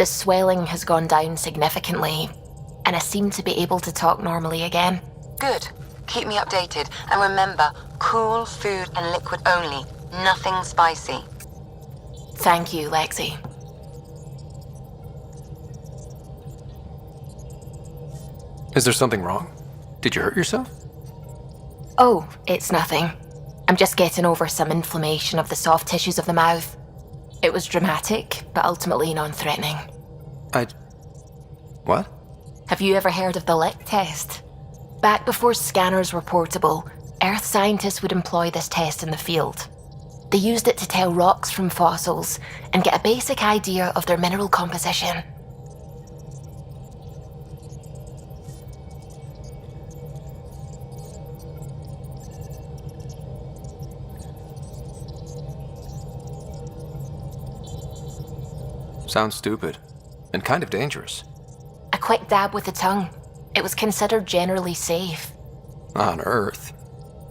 The swelling has gone down significantly, and I seem to be able to talk normally again. Good. Keep me updated. And remember, cool food and liquid only. Nothing spicy. Thank you, Lexi. Is there something wrong? Did you hurt yourself? Oh, it's nothing. I'm just getting over some inflammation of the soft tissues of the mouth. It was dramatic, but ultimately non-threatening. What? Have you ever heard of the Lick test? Back before scanners were portable, Earth scientists would employ this test in the field. They used it to tell rocks from fossils and get a basic idea of their mineral composition. Sounds stupid. And kind of dangerous. A quick dab with the tongue. It was considered generally safe. On Earth?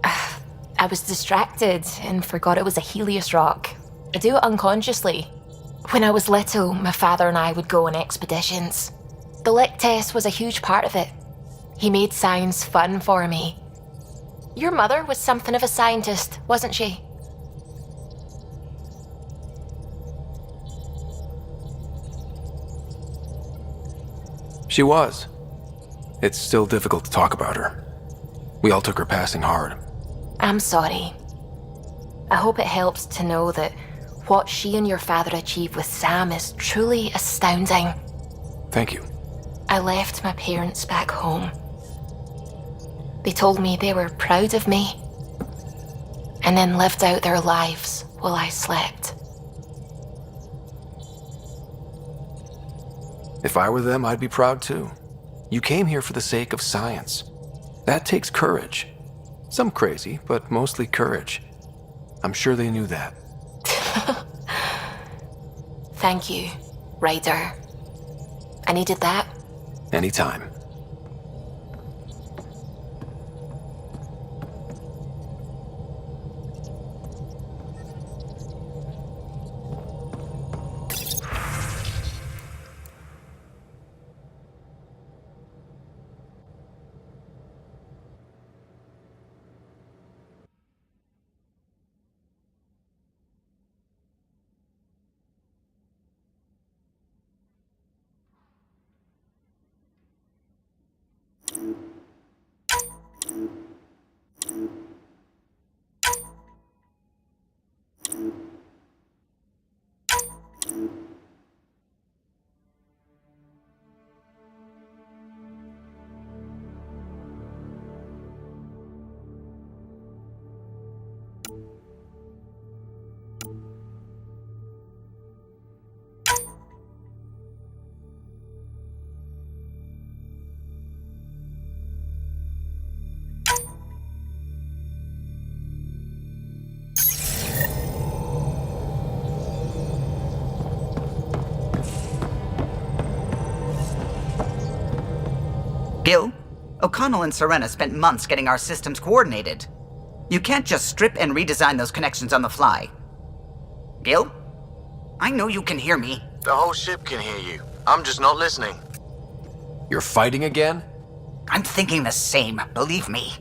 I was distracted and forgot it was a Helios rock. I do it unconsciously. When I was little, my father and I would go on expeditions. The Lick test was a huge part of it. He made science fun for me. Your mother was something of a scientist, wasn't she? She was. It's still difficult to talk about her. We all took her passing hard. I'm sorry. I hope it helps to know that what she and your father achieved with Sam is truly astounding. Thank you. I left my parents back home. They told me they were proud of me, and then lived out their lives while I slept. If I were them, I'd be proud too. You came here for the sake of science. That takes courage. Some crazy, but mostly courage. I'm sure they knew that. Thank you, Ryder. I needed that. Anytime. Gil, O'Connell and Serena spent months getting our systems coordinated. You can't just strip and redesign those connections on the fly. Gil? I know you can hear me. The whole ship can hear you. I'm just not listening. You're fighting again? I'm thinking the same, believe me.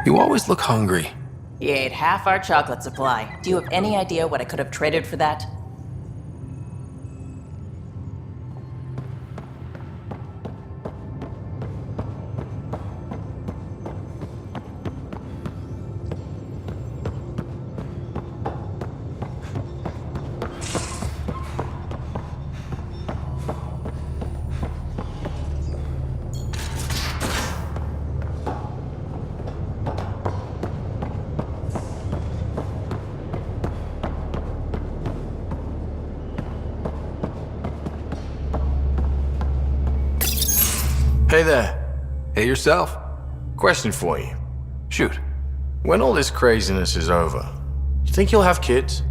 You always look hungry. He ate half our chocolate supply. Do you have any idea what I could have traded for that? Hey there. Hey yourself. Question for you. Shoot. When all this craziness is over, you think you'll have kids?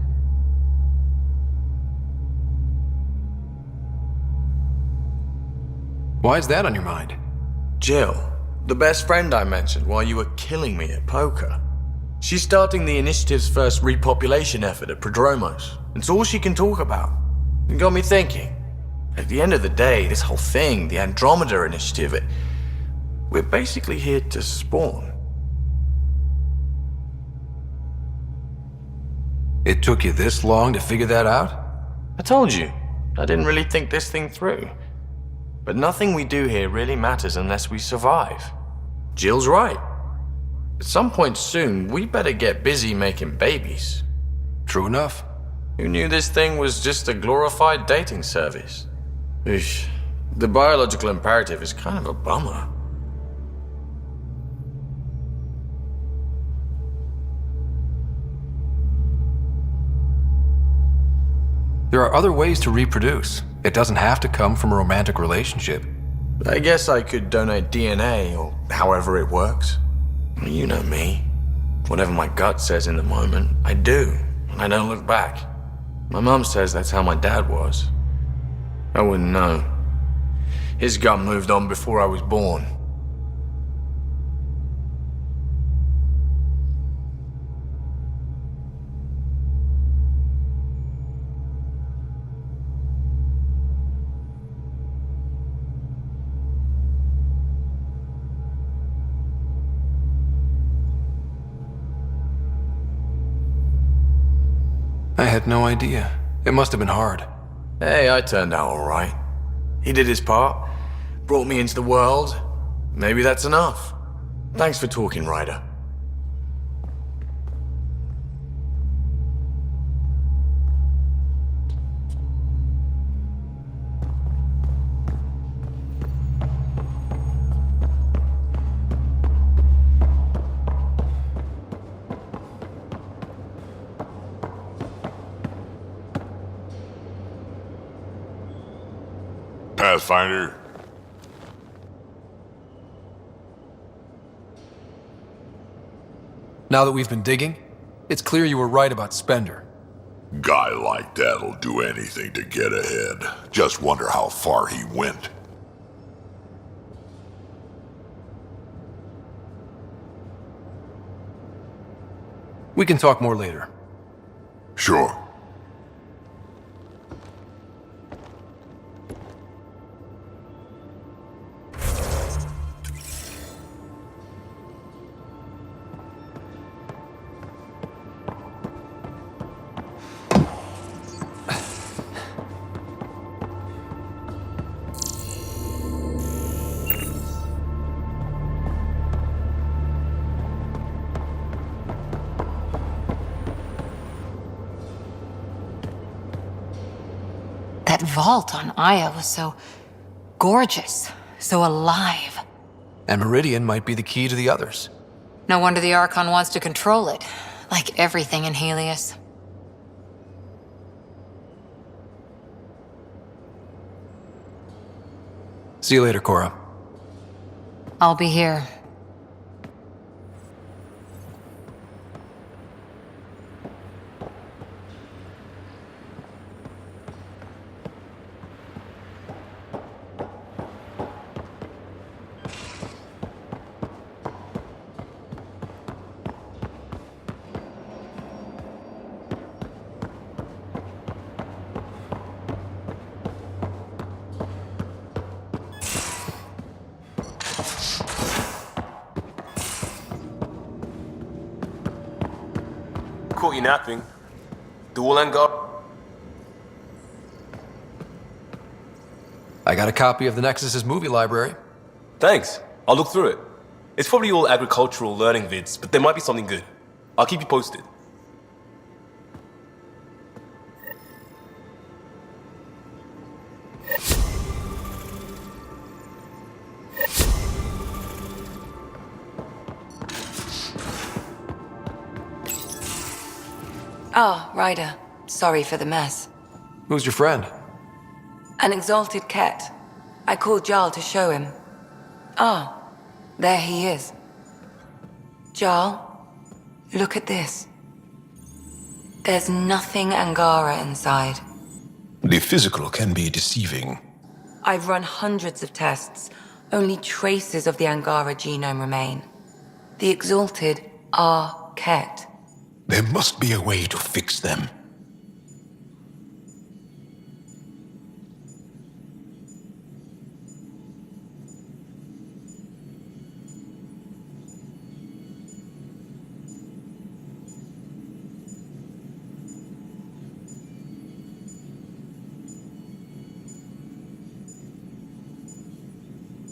Why is that on your mind? Jill, the best friend I mentioned while you were killing me at poker. She's starting the initiative's first repopulation effort at Prodromos. It's all she can talk about. It got me thinking. At the end of the day, this whole thing, the Andromeda initiative, we're basically here to spawn. It took you this long to figure that out? I told you, I didn't really think this thing through. But nothing we do here really matters unless we survive. Jill's right. At some point soon, we better get busy making babies. True enough. Who knew this thing was just a glorified dating service? Eesh, the biological imperative is kind of a bummer. There are other ways to reproduce. It doesn't have to come from a romantic relationship. I guess I could donate DNA, or however it works. You know me. Whatever my gut says in the moment, I do, and I don't look back. My mum says that's how my dad was. I wouldn't know. His gut moved on before I was born. I had no idea. It must have been hard. Hey, I turned out all right. He did his part, brought me into the world. Maybe that's enough. Thanks for talking, Ryder. Pathfinder. Now that we've been digging, it's clear you were right about Spender. Guy like that'll do anything to get ahead. Just wonder how far he went. We can talk more later. Sure. That vault on Aya was so gorgeous, so alive. And Meridian might be the key to the others. No wonder the Archon wants to control it, like everything in Helios. See you later, Cora. I'll be here. Caught you napping. Dual Angara. I got a copy of the Nexus's movie library. Thanks. I'll look through it. It's probably all agricultural learning vids, but there might be something good. I'll keep you posted. Ah, Ryder. Sorry for the mess. Who's your friend? An exalted cat. I called Jarl to show him. Ah, there he is. Jarl, look at this. There's nothing Angara inside. The physical can be deceiving. I've run hundreds of tests. Only traces of the Angara genome remain. The exalted are Ket. There must be a way to fix them.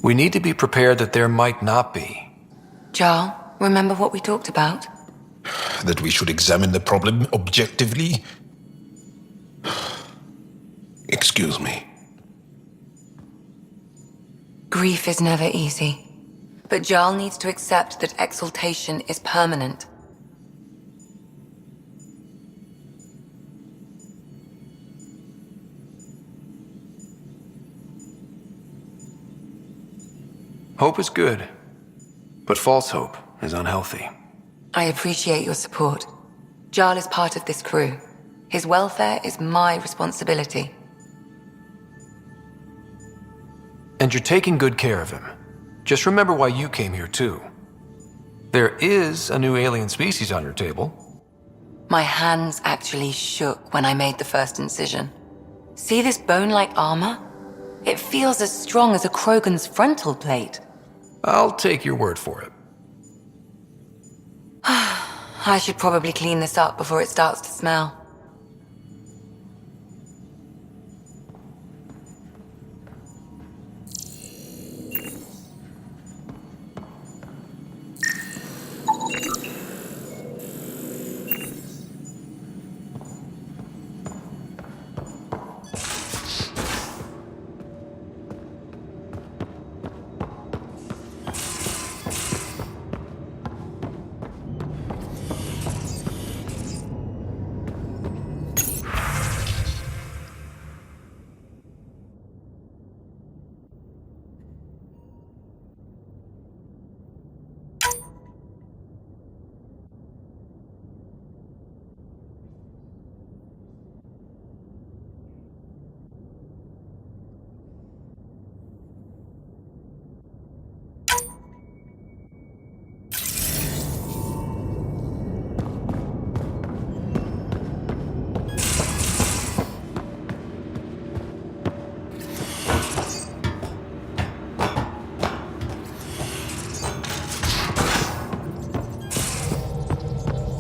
We need to be prepared that there might not be. Jarl, remember what we talked about? That we should examine the problem objectively? Excuse me. Grief is never easy. But Jarl needs to accept that exaltation is permanent. Hope is good, but false hope is unhealthy. I appreciate your support. Jarl is part of this crew. His welfare is my responsibility. And you're taking good care of him. Just remember why you came here too. There is a new alien species on your table. My hands actually shook when I made the first incision. See this bone-like armor? It feels as strong as a Krogan's frontal plate. I'll take your word for it. I should probably clean this up before it starts to smell.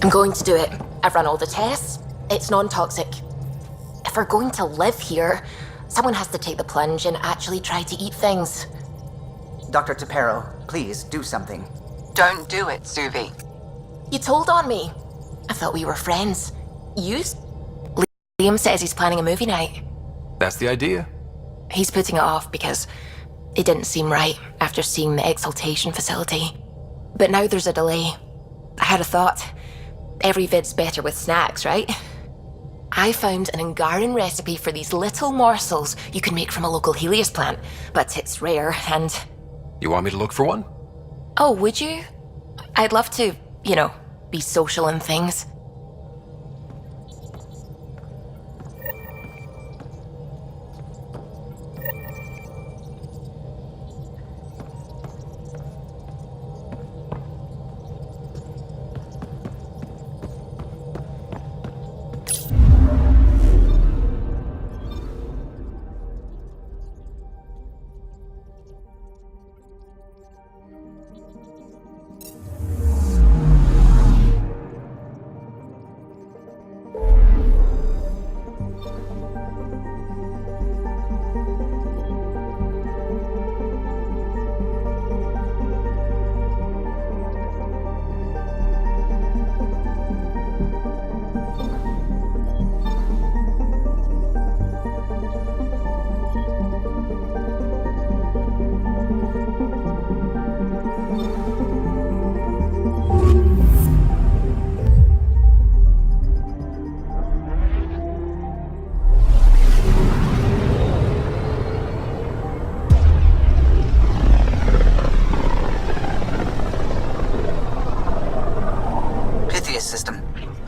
I'm going to do it. I've run all the tests. It's non-toxic. If we're going to live here, someone has to take the plunge and actually try to eat things. Dr. Tapero, please do something. Don't do it, Suvi. You told on me. I thought we were friends. Liam says he's planning a movie night. That's the idea. He's putting it off because it didn't seem right after seeing the exaltation facility. But now there's a delay. I had a thought. Every vid's better with snacks, right? I found an Angaran recipe for these little morsels you can make from a local Helios plant, but it's rare and... You want me to look for one? Oh, would you? I'd love to, you know, be social and things.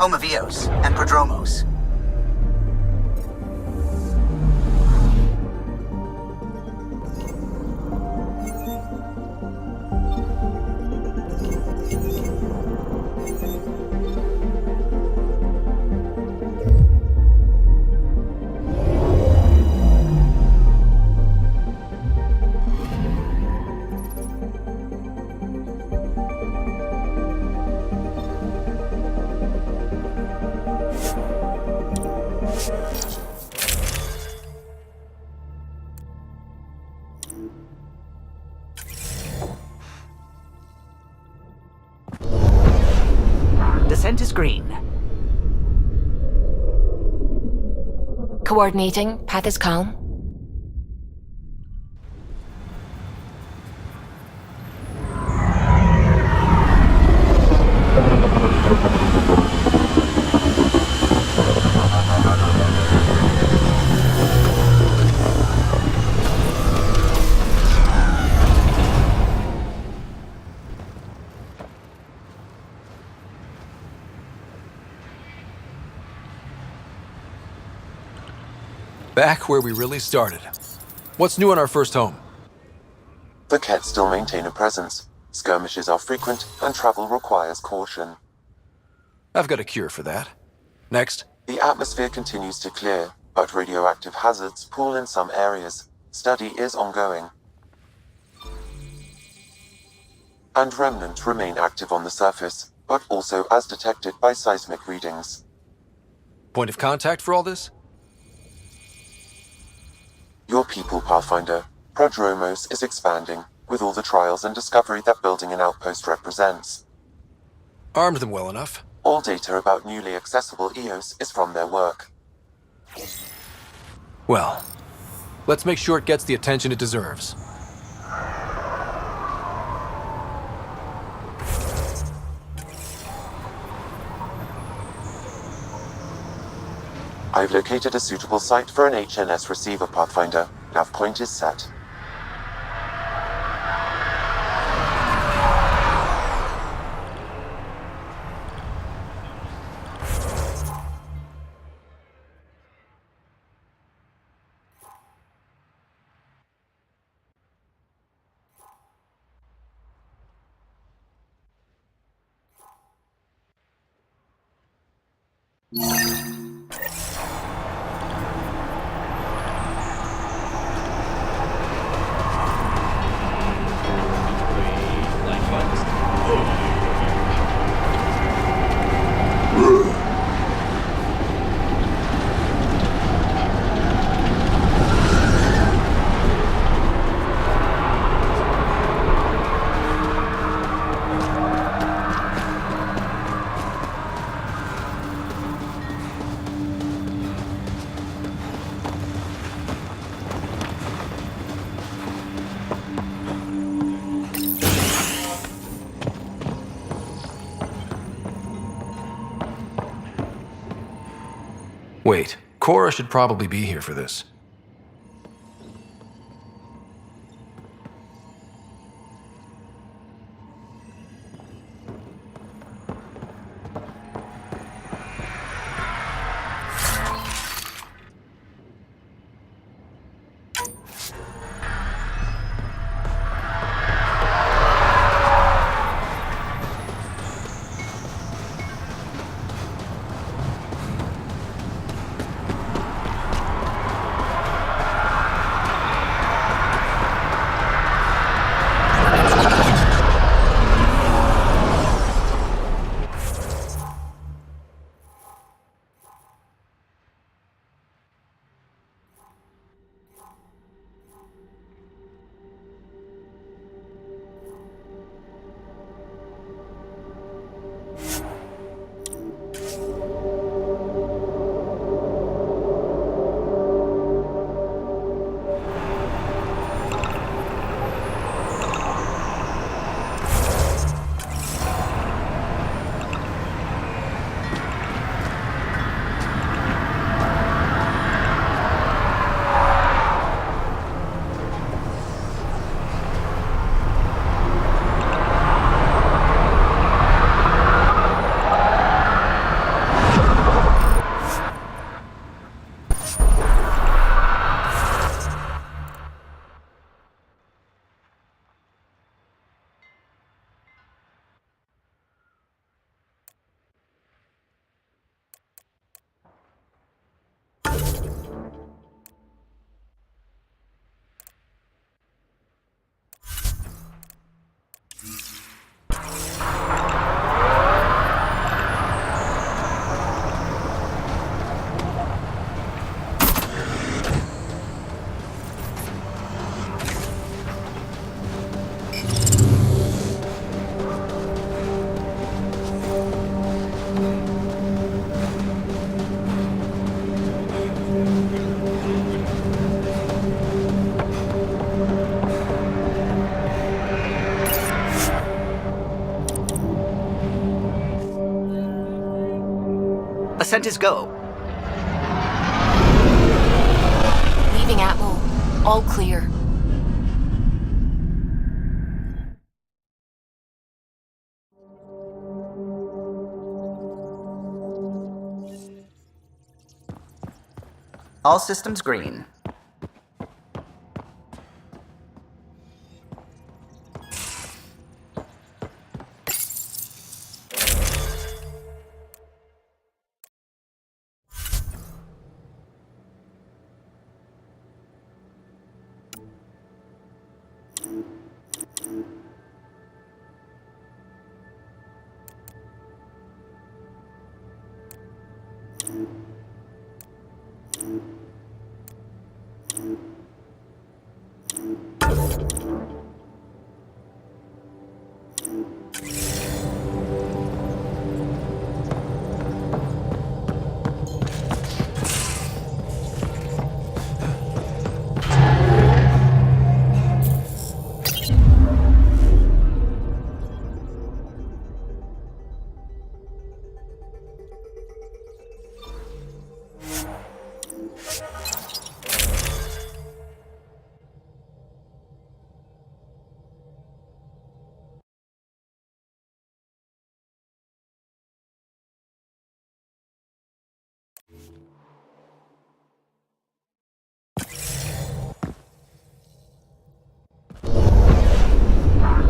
Home of Eos and Prodromos. Descent is green. Coordinating, path is calm. Back where we really started. What's new on our first home? The Kett still maintain a presence. Skirmishes are frequent, and travel requires caution. I've got a cure for that. Next. The atmosphere continues to clear, but radioactive hazards pool in some areas. Study is ongoing. And remnants remain active on the surface, but also as detected by seismic readings. Point of contact for all this? Your people, Pathfinder. Prodromos is expanding, with all the trials and discovery that building an outpost represents. Armed them well enough. All data about newly accessible EOS is from their work. Well, let's make sure it gets the attention it deserves. I've located a suitable site for an HNS receiver, Pathfinder. Nav point is set. Wait, Cora should probably be here for this. Ascent is go. Leaving Atmo. All clear. All systems green.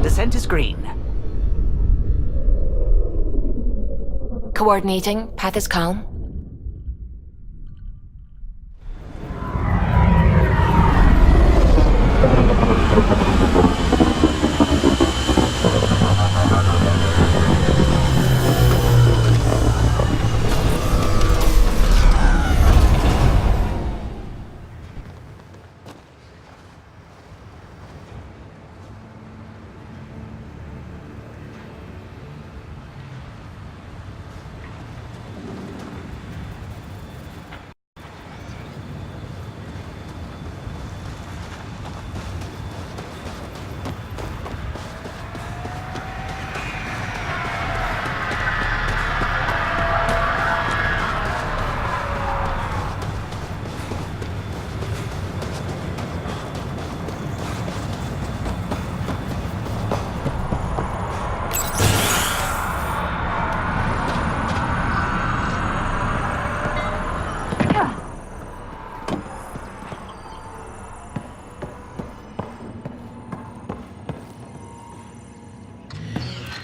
Descent is green. Coordinating. Path is calm.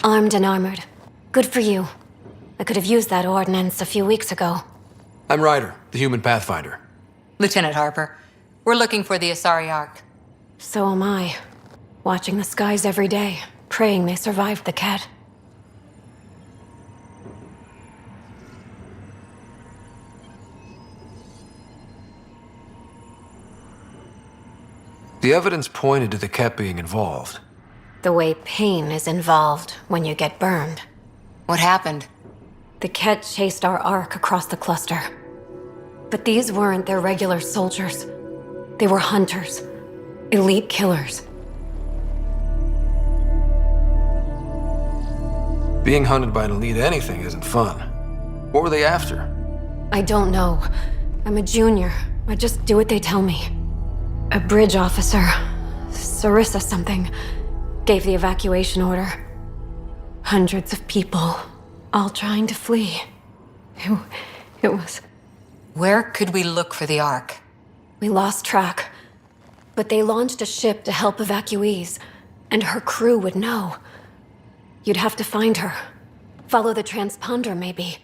Armed and armored. Good for you. I could have used that ordnance a few weeks ago. I'm Ryder, the human pathfinder. Lieutenant Harper, we're looking for the Asari Ark. So am I. Watching the skies every day, praying they survived the cat. The evidence pointed to the cat being involved. The way pain is involved when you get burned. What happened? The cat chased our Ark across the cluster. But these weren't their regular soldiers. They were hunters. Elite killers. Being hunted by an elite anything isn't fun. What were they after? I don't know. I'm a junior. I just do what they tell me. A bridge officer, Sarissa something, gave the evacuation order. Hundreds of people, all trying to flee. It was... Where could we look for the Ark? We lost track. But they launched a ship to help evacuees, and her crew would know. You'd have to find her. Follow the transponder, maybe.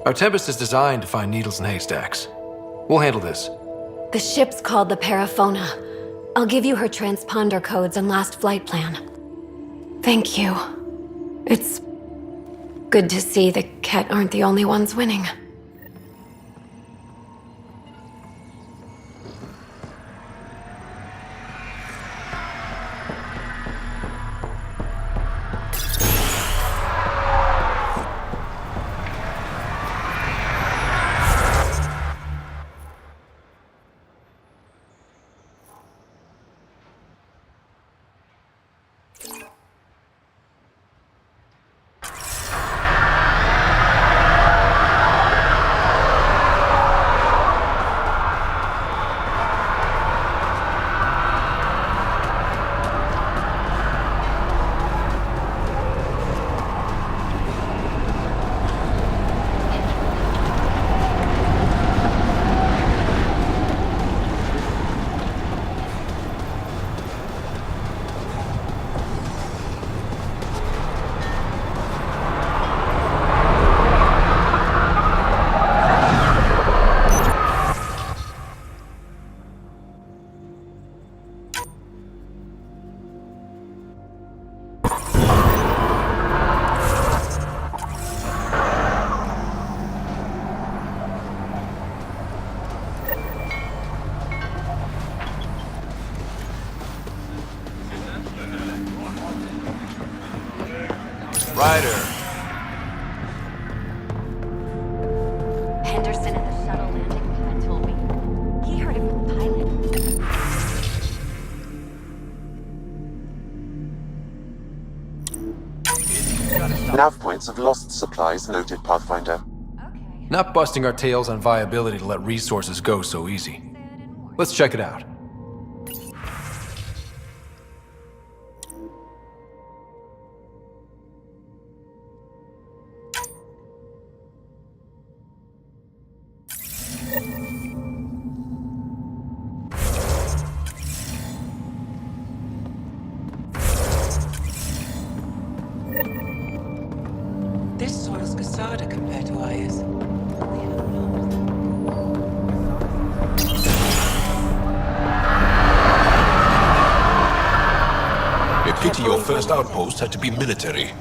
Our Tempest is designed to find needles in haystacks. We'll handle this. The ship's called the Paraphona. I'll give you her transponder codes and last flight plan. Thank you. It's good to see the Ket aren't the only ones winning. Ryder. Henderson at the shuttle landing pad told me. He heard it from the pilot. Nav points of lost supplies noted, Pathfinder. Not busting our tails on viability to let resources go so easy. Let's check it out. This soil's Casada compared to ours. A pity your first outpost had to be military,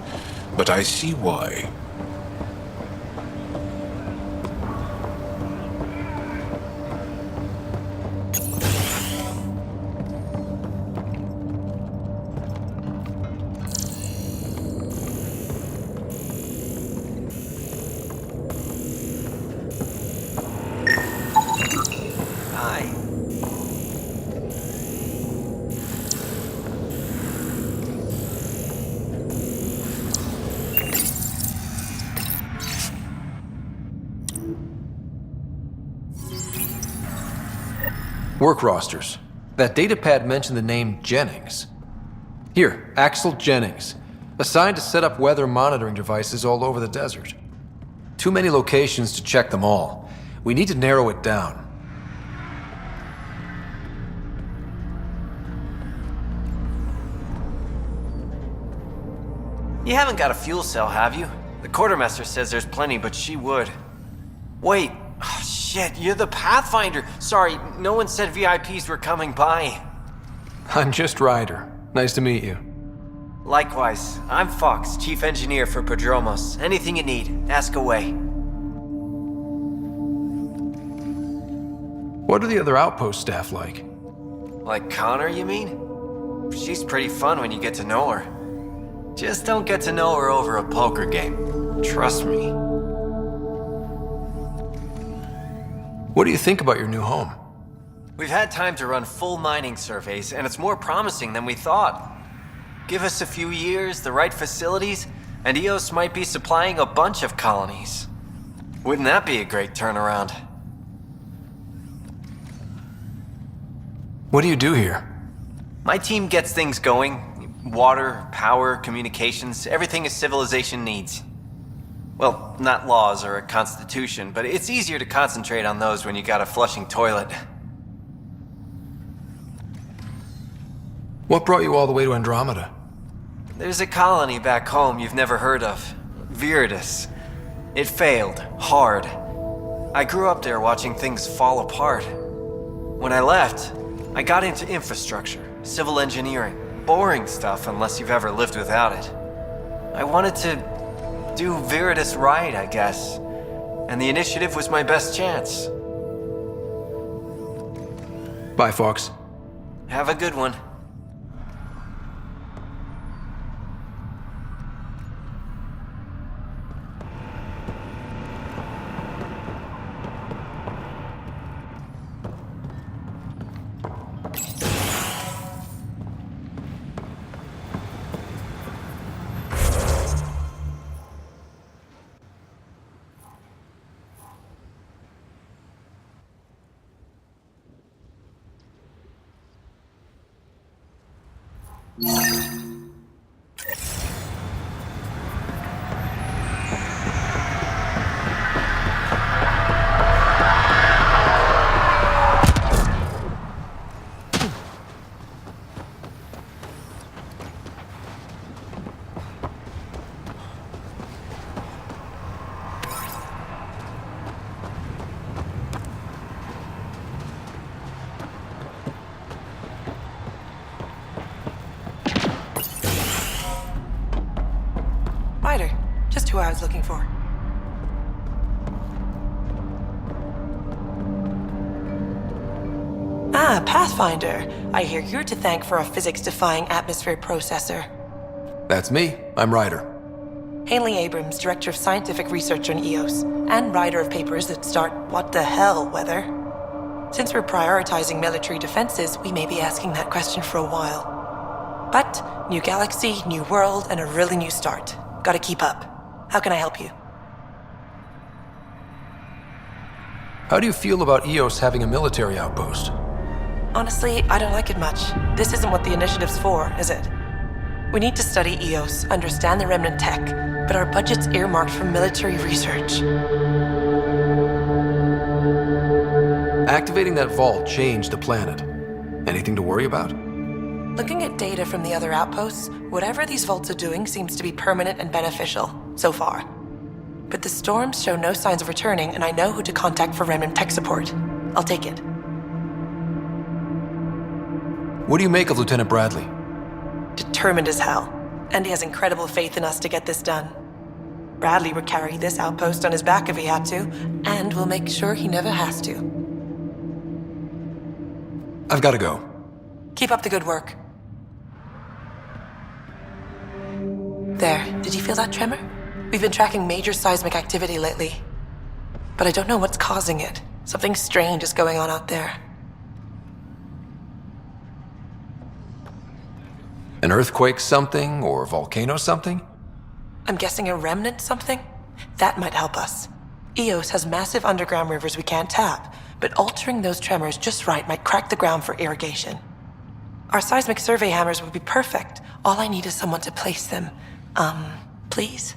but I see why. Work rosters. That datapad mentioned the name Jennings. Here, Axel Jennings. Assigned to set up weather monitoring devices all over the desert. Too many locations to check them all. We need to narrow it down. You haven't got a fuel cell, have you? The quartermaster says there's plenty, but she would. Wait. Oh, shit, you're the Pathfinder. Sorry, no one said VIPs were coming by. I'm just Ryder. Nice to meet you. Likewise. I'm Fox, Chief Engineer for Prodromos. Anything you need, ask away. What are the other outpost staff like? Like Connor, you mean? She's pretty fun when you get to know her. Just don't get to know her over a poker game. Trust me. What do you think about your new home? We've had time to run full mining surveys, and it's more promising than we thought. Give us a few years, the right facilities, and EOS might be supplying a bunch of colonies. Wouldn't that be a great turnaround? What do you do here? My team gets things going. Water, power, communications, everything a civilization needs. Well, not laws or a constitution, but it's easier to concentrate on those when you got a flushing toilet. What brought you all the way to Andromeda? There's a colony back home you've never heard of. Viridis. It failed. Hard. I grew up there watching things fall apart. When I left, I got into infrastructure, civil engineering. Boring stuff unless you've ever lived without it. I wanted to do Viridis right, I guess. And the initiative was my best chance. Bye, Fox. Have a good one. Just who I was looking for. Ah, Pathfinder. I hear you're to thank for a physics-defying atmosphere processor. That's me. I'm Ryder. Haley Abrams, Director of Scientific Research on EOS, and writer of papers that start what the hell weather. Since we're prioritizing military defenses, we may be asking that question for a while. But, new galaxy, new world, and a really new start. Gotta keep up. How can I help you? How do you feel about EOS having a military outpost? Honestly, I don't like it much. This isn't what the initiative's for, is it? We need to study EOS, understand the remnant tech, but our budget's earmarked for military research. Activating that vault changed the planet. Anything to worry about? Looking at data from the other outposts, whatever these vaults are doing seems to be permanent and beneficial, so far. But the storms show no signs of returning, and I know who to contact for remnant tech support. I'll take it. What do you make of Lieutenant Bradley? Determined as hell, and he has incredible faith in us to get this done. Bradley would carry this outpost on his back if he had to, and we'll make sure he never has to. I've got to go. Keep up the good work. There, did you feel that tremor? We've been tracking major seismic activity lately. But I don't know what's causing it. Something strange is going on out there. An earthquake something, or volcano something? I'm guessing a remnant something? That might help us. EOS has massive underground rivers we can't tap, but altering those tremors just right might crack the ground for irrigation. Our seismic survey hammers would be perfect. All I need is someone to place them. Please?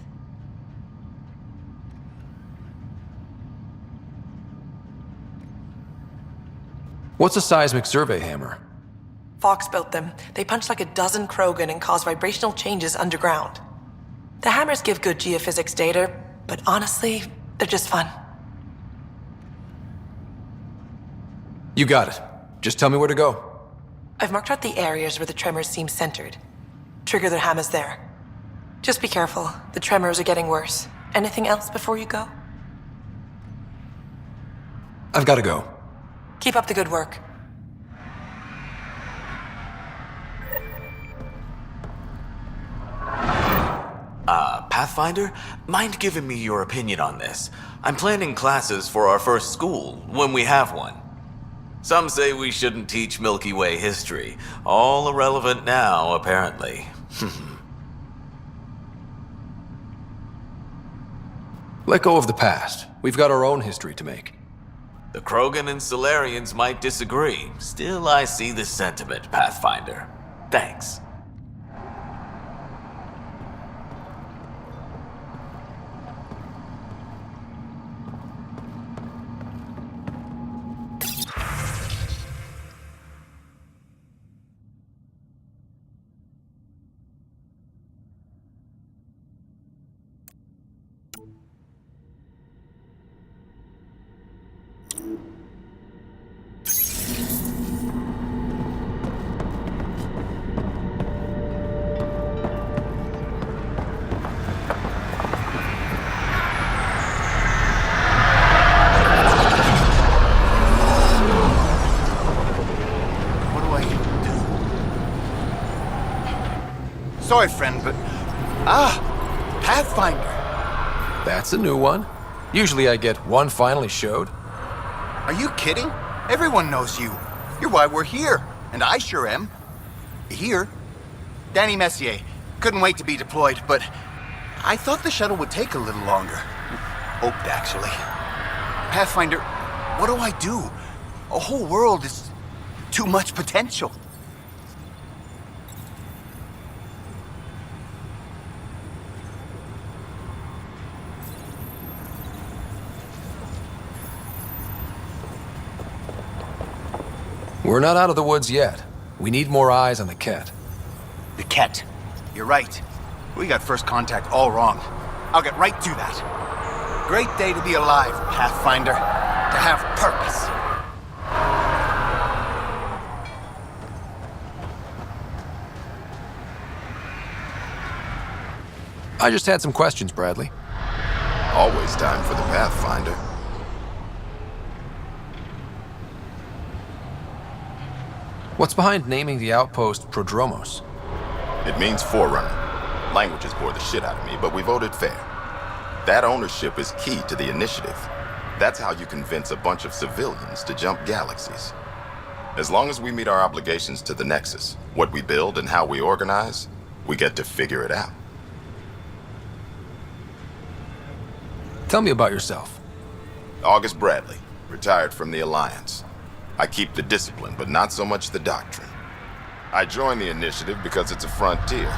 What's a seismic survey hammer? Fox built them. They punch like a dozen Krogan and cause vibrational changes underground. The hammers give good geophysics data, but honestly, they're just fun. You got it. Just tell me where to go. I've marked out the areas where the tremors seem centered. Trigger the hammers there. Just be careful. The tremors are getting worse. Anything else before you go? I've got to go. Keep up the good work. Pathfinder? Mind giving me your opinion on this? I'm planning classes for our first school, when we have one. Some say we shouldn't teach Milky Way history. All irrelevant now, apparently. Let go of the past. We've got our own history to make. The Krogan and Solarians might disagree. Still, I see the sentiment, Pathfinder. Thanks. Sorry, friend, but... Pathfinder. That's a new one. Usually I get one finally showed. Are you kidding? Everyone knows you. You're why we're here, and I sure am. Here? Danny Messier. Couldn't wait to be deployed, but I thought the shuttle would take a little longer. Hoped, actually. Pathfinder, what do I do? A whole world is too much potential. We're not out of the woods yet. We need more eyes on the Ket. The Ket. You're right. We got first contact all wrong. I'll get right to that. Great day to be alive, Pathfinder. To have purpose. I just had some questions, Bradley. Always time for the Pathfinder. What's behind naming the outpost Prodromos? It means Forerunner. Languages bore the shit out of me, but we voted fair. That ownership is key to the initiative. That's how you convince a bunch of civilians to jump galaxies. As long as we meet our obligations to the Nexus, what we build and how we organize, we get to figure it out. Tell me about yourself. August Bradley, retired from the Alliance. I keep the discipline, but not so much the doctrine. I joined the initiative because it's a frontier.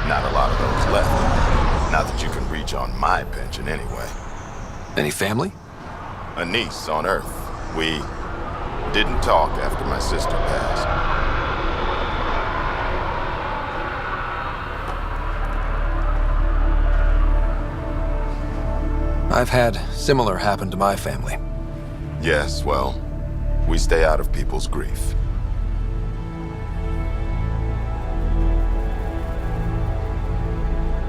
Not a lot of those left. Not that you can reach on my pension anyway. Any family? A niece on Earth. We didn't talk after my sister passed. I've had similar happen to my family. Yes, well, we stay out of people's grief.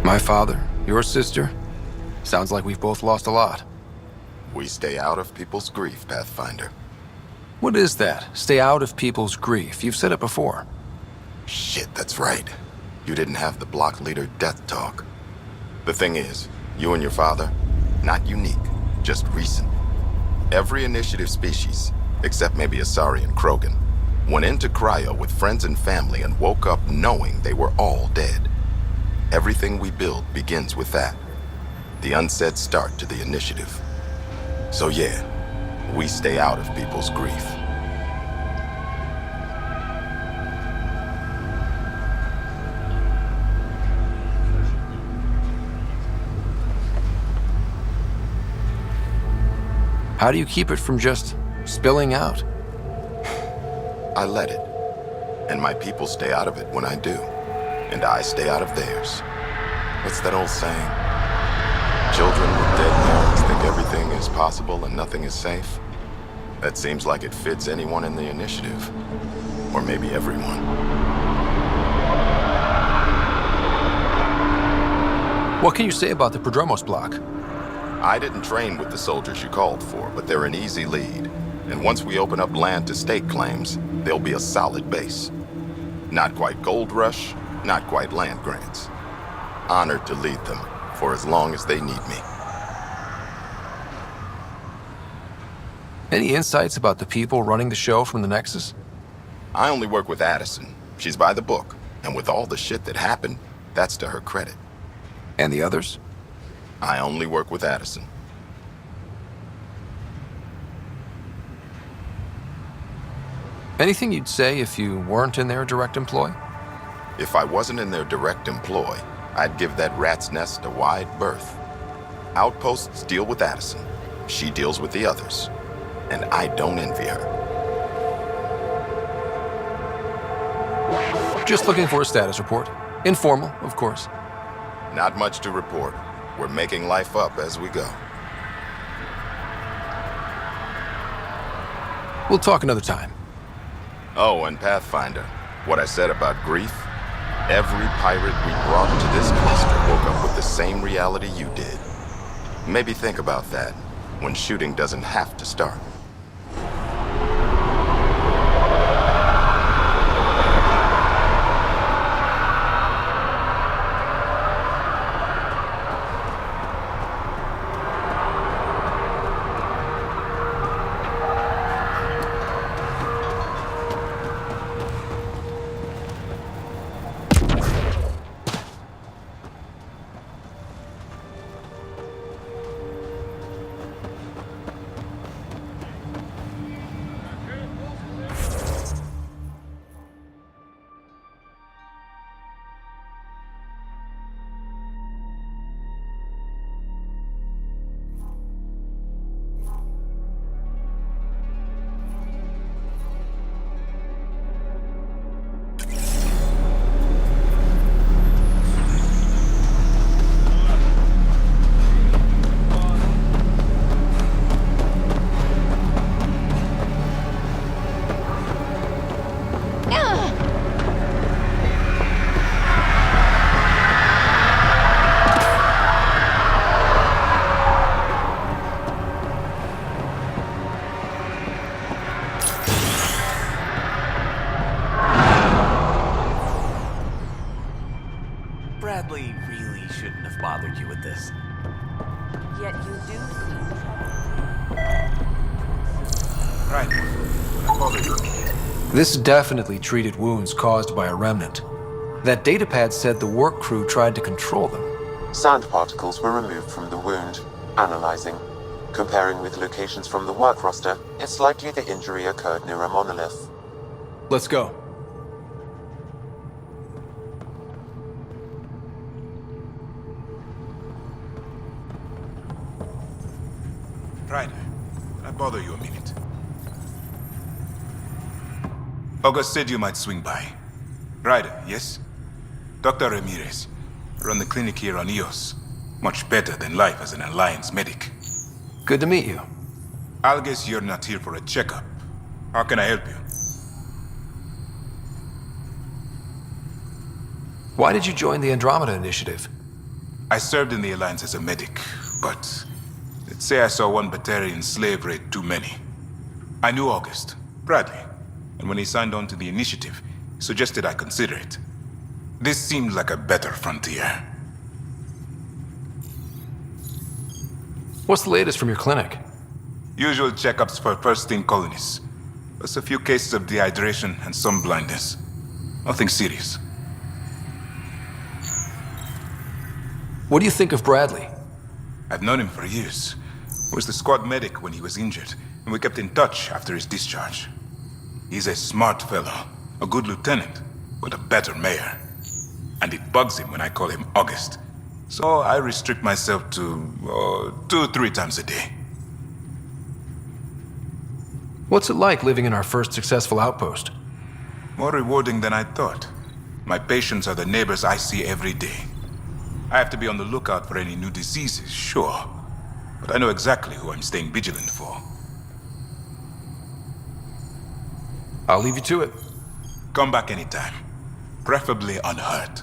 My father, your sister. Sounds like we've both lost a lot. We stay out of people's grief, Pathfinder. What is that? Stay out of people's grief. You've said it before. Shit, that's right. You didn't have the block leader death talk. The thing is, you and your father, not unique, just recent. Every initiative species, except maybe Asari and Krogan, went into cryo with friends and family and woke up knowing they were all dead. Everything we build begins with that. The unsaid start to the initiative. So yeah, we stay out of people's grief. How do you keep it from just spilling out? I let it. And my people stay out of it when I do. And I stay out of theirs. What's that old saying? Children with dead parents think everything is possible and nothing is safe. That seems like it fits anyone in the initiative. Or maybe everyone. What can you say about the Prodromos block? I didn't train with the soldiers you called for, but they're an easy lead. And once we open up land to state claims, they'll be a solid base. Not quite gold rush, not quite land grants. Honored to lead them for as long as they need me. Any insights about the people running the show from the Nexus? I only work with Addison. She's by the book. And with all the shit that happened, that's to her credit. And the others? I only work with Addison. Anything you'd say if you weren't in their direct employ? If I wasn't in their direct employ, I'd give that rat's nest a wide berth. Outposts deal with Addison. She deals with the others. And I don't envy her. Just looking for a status report. Informal, of course. Not much to report. We're making life up as we go. We'll talk another time. Oh, and Pathfinder, what I said about grief? Every pirate we brought to this cluster woke up with the same reality you did. Maybe think about that when shooting doesn't have to start. Bradley really shouldn't have bothered you with this. Yet you do Right. I bother you. This definitely treated wounds caused by a remnant. That datapad said the work crew tried to control them. Sand particles were removed from the wound. Analyzing. Comparing with locations from the work roster, it's likely the injury occurred near a monolith. Let's go. Right. I bother you a minute. August said you might swing by. Ryder, yes? Dr. Ramirez. Run the clinic here on EOS. Much better than life as an Alliance medic. Good to meet you. I'll guess you're not here for a checkup. How can I help you? Why did you join the Andromeda initiative? I served in the Alliance as a medic, but let's say I saw one Batarian slave raid too many. I knew August, Bradley, and when he signed on to the initiative, he suggested I consider it. This seemed like a better frontier. What's the latest from your clinic? Usual checkups for first-in colonists. Plus a few cases of dehydration and some blindness. Nothing serious. What do you think of Bradley? I've known him for years. I was the squad medic when he was injured, and we kept in touch after his discharge. He's a smart fellow, a good lieutenant, but a better mayor. And it bugs him when I call him August. So I restrict myself to 2-3 times a day. What's it like living in our first successful outpost? More rewarding than I thought. My patients are the neighbors I see every day. I have to be on the lookout for any new diseases, sure. But I know exactly who I'm staying vigilant for. I'll leave you to it. Come back anytime. Preferably unhurt.